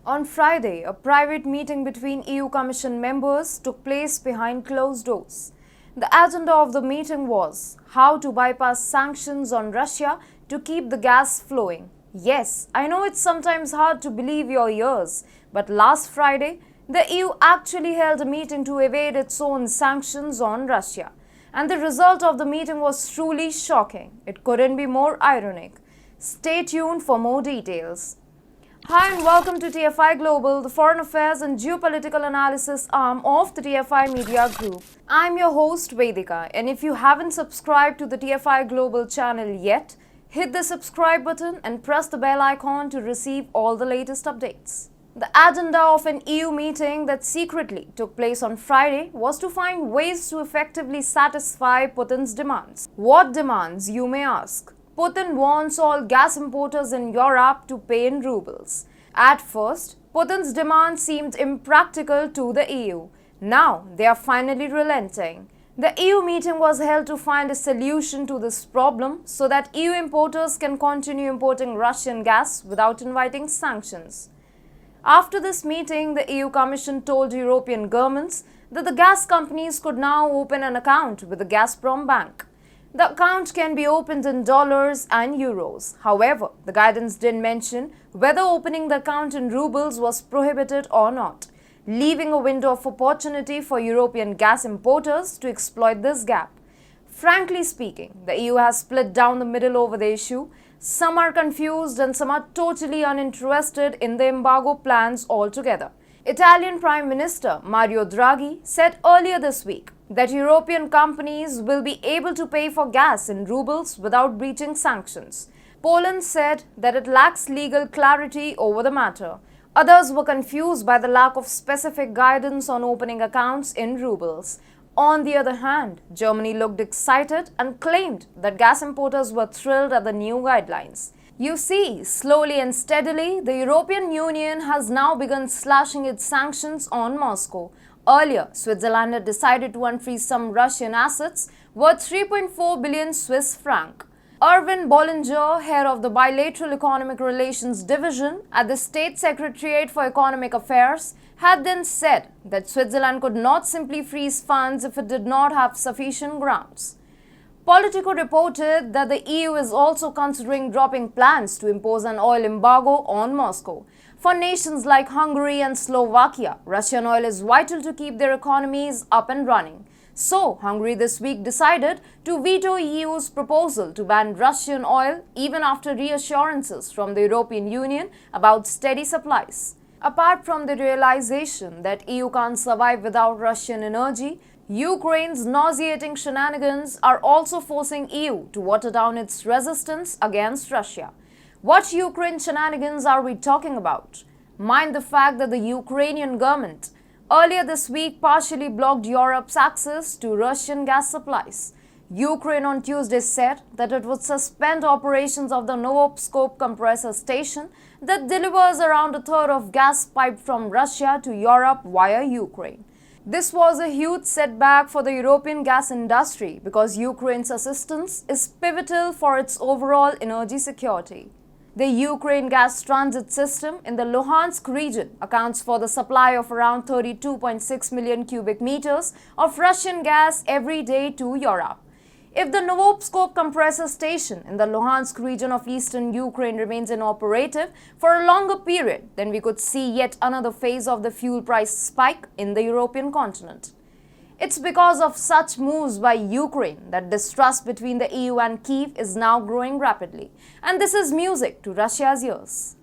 On Friday, a private meeting between EU Commission members took place behind closed doors. The agenda of the meeting was how to bypass sanctions on Russia to keep the gas flowing. Yes, I know it's sometimes hard to believe your ears, but last Friday, the EU actually held a meeting to evade its own sanctions on Russia. And the result of the meeting was truly shocking. It couldn't be more ironic. Stay tuned for more details. Hi and welcome to TFI Global, the foreign affairs and geopolitical analysis arm of the TFI Media Group. I'm your host Vedika, and if you haven't subscribed to the TFI Global channel yet, hit the subscribe button and press the bell icon to receive all the latest updates. The agenda of an EU meeting that secretly took place on Friday was to find ways to effectively satisfy Putin's demands. What demands, you may ask? Putin wants all gas importers in Europe to pay in rubles. At first, Putin's demand seemed impractical to the EU. Now, they are finally relenting. The EU meeting was held to find a solution to this problem so that EU importers can continue importing Russian gas without inviting sanctions. After this meeting, the EU Commission told European governments that the gas companies could now open an account with the Gazprom Bank. The account can be opened in dollars and euros. However, the guidance didn't mention whether opening the account in rubles was prohibited or not, leaving a window of opportunity for European gas importers to exploit this gap. Frankly speaking, the EU has split down the middle over the issue. Some are confused and some are totally uninterested in the embargo plans altogether. Italian Prime Minister Mario Draghi said earlier this week that European companies will be able to pay for gas in rubles without breaching sanctions. Poland said that it lacks legal clarity over the matter. Others were confused by the lack of specific guidance on opening accounts in rubles. On the other hand, Germany looked excited and claimed that gas importers were thrilled at the new guidelines. You see, slowly and steadily, the European Union has now begun slashing its sanctions on Moscow. Earlier, Switzerland had decided to unfreeze some Russian assets worth 3.4 billion Swiss franc. Erwin Bollinger, head of the Bilateral Economic Relations Division at the State Secretariat for Economic Affairs, had then said that Switzerland could not simply freeze funds if it did not have sufficient grounds. Politico reported that the EU is also considering dropping plans to impose an oil embargo on Moscow. For nations like Hungary and Slovakia, Russian oil is vital to keep their economies up and running. So, Hungary this week decided to veto EU's proposal to ban Russian oil even after reassurances from the European Union about steady supplies. Apart from the realization that EU can't survive without Russian energy, Ukraine's nauseating shenanigans are also forcing EU to water down its resistance against Russia. What Ukraine shenanigans are we talking about? Mind the fact that the Ukrainian government earlier this week partially blocked Europe's access to Russian gas supplies. Ukraine on Tuesday said that it would suspend operations of the Novopskop compressor station that delivers around a third of gas piped from Russia to Europe via Ukraine. This was a huge setback for the European gas industry because Ukraine's assistance is pivotal for its overall energy security. The Ukraine gas transit system in the Luhansk region accounts for the supply of around 32.6 million cubic meters of Russian gas every day to Europe. If the Novopskop compressor station in the Luhansk region of eastern Ukraine remains inoperative for a longer period, then we could see yet another phase of the fuel price spike in the European continent. It's because of such moves by Ukraine that distrust between the EU and Kyiv is now growing rapidly. And this is music to Russia's ears.